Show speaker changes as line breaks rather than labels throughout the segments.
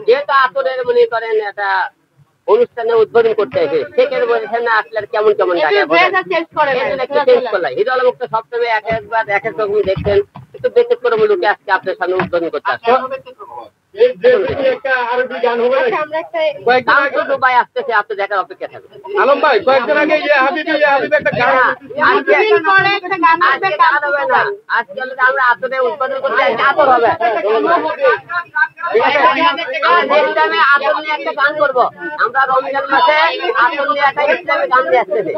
যেহেতু আতরের মনে করেন একটা অনুষ্ঠানে উদ্বোধন করতে হয়েছে, সেখানে বলেছেন না আসলে কেমন কেমন জায়গায় চেঞ্জ করলাম। হিরো আলম মুক্ত সবসময় এক একবার এক এক রকম দেখছেন, একটু ব্যতিক্রম লোকে আজকে আপনার সামনে উদ্বোধন করতে আসছে। দুবাই আসতেছে, আপনি দেখার অপেক্ষা থাকবে।
আলম ভাই কয়েকদিন আগে একটা গান
হবে না, আজকে আমরা আতরে উদ্বোধন করতে আতর হবে। আতর নিয়ে একটা গান করবো আমরা রমজান মাসে, আতর নিয়ে একটা ইসলামী গান দিয়ে আসতেছে।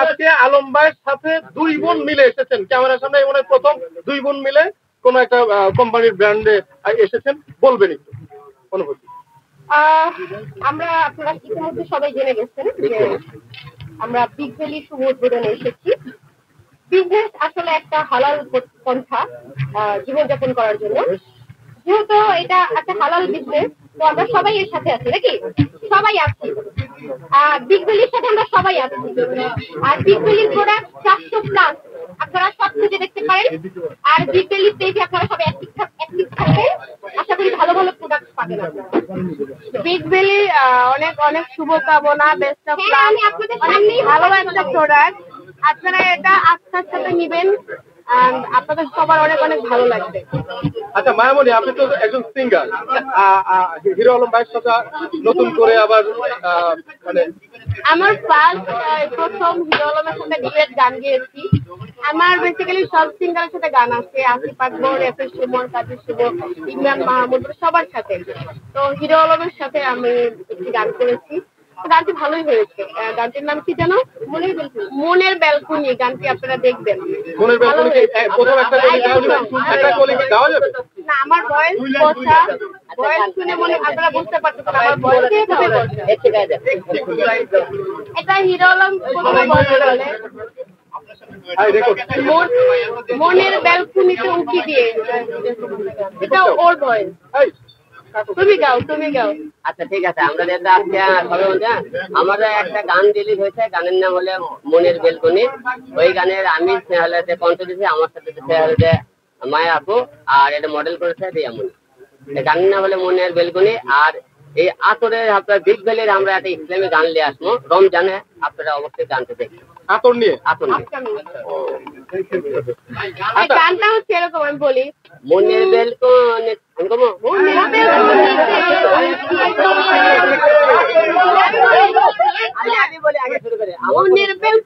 আজকে আলম ভাইয়ের সাথে দুই বোন মিলে এসেছেন ক্যামেরার সামনে, মনে প্রথম দুই বোন মিলে কোন একটা কোম্পানির ব্র্যান্ডে এসেছেন, বলবেন একটু অনুভূতি?
আমরা আপনারা ইতিমধ্যে সবাই জেনে গেছেন যে আমরা বিগ ভ্যালি শুভ উদ্বোধনে এসেছি। বিজনেস আসলে একটা হালাল পন্থা জীবনযাপন করার জন্য। যেহেতু এটা একটা হালাল বিজনেস, তো আমরা সবাই এর সাথে আছি, নাকি সবাই আছি। বিগ ভ্যালির সাথে আমরা সবাই আছি। আর বিগ ভ্যালির প্রোডাক্ট 400+ আপনারা সব খুঁজে দেখতে পারেন। আর বিগ ভ্যালির পেজে আপনারা সবাই অ্যাক্টিভ থাকবেন, আশা করি ভালো ভালো প্রোডাক্ট পাবেন আপনারা।
বিগ ভ্যালি অনেক অনেক শুভকামনা, বেস্ট অফ লাক।
আমি আপনাদের সামনেই
ভালো একটা প্রোডাক্ট, আপনারা এটা আস্থার সাথে নিবেন, আপনাদের সবার অনেক অনেক ভালো লাগবে।
আচ্ছা মায়ামণি, আপনি তো একজন সিঙ্গার, হিরো আলম ভাইয়ের সাথে নতুন করে আবার মানে
আমার প্রথম হিরো আলমের সাথে ডুয়েট গান গেয়েছি। আমার বেসিক্যালি সব সিঙ্গারের সাথে গান আছে, আসিফ আকবর, এফএস সুমন, কাজী শুভ, ইমরান মাহমুদ, সবার সাথে। তো হিরো আলমের সাথে আমি একটি গান করেছি, গানটি ভালোই হয়েছে। গানটির নাম কি জানো? মনের ব্যালকনি। গানটি আপনারা দেখবেন। না, আমার ভয়েস কথা, ভয়েস শুনে মনে আপনারা বুঝতে পারতেছেন আমার ভয়েস এটা হিরো আলম বলে মনের ব্যালকনিতে উঁকি দিয়ে, এটা ওর ভয়েস। তুমি গাও।
আচ্ছা ঠিক আছে, আমরা যেটা আজকে সবাই বলছি, আমাদের একটা গান রিলিজ হয়েছে, গানের নাম হলে মনের বেলকনি। ওই গানের আমি কণ্ঠ দিয়েছি, আমার সাথে যে মায়া আপু, আর এটা মডেল করেছে রিয়ামণি। গানের নাম হলে মনের বেলকনি। আর এই আতরের আপনার বিগ ভ্যালির আমরা একটা ইসলামী গান নিয়ে আসবো রমজানে, আপনারা অবশ্যই গানটা দেখবেন।
আতর নিয়ে
গানটা হচ্ছে এরকম, আমি বলি
মনের বেলকনি, আমি বলি আগে শুরু করে।
মনের বেলকনি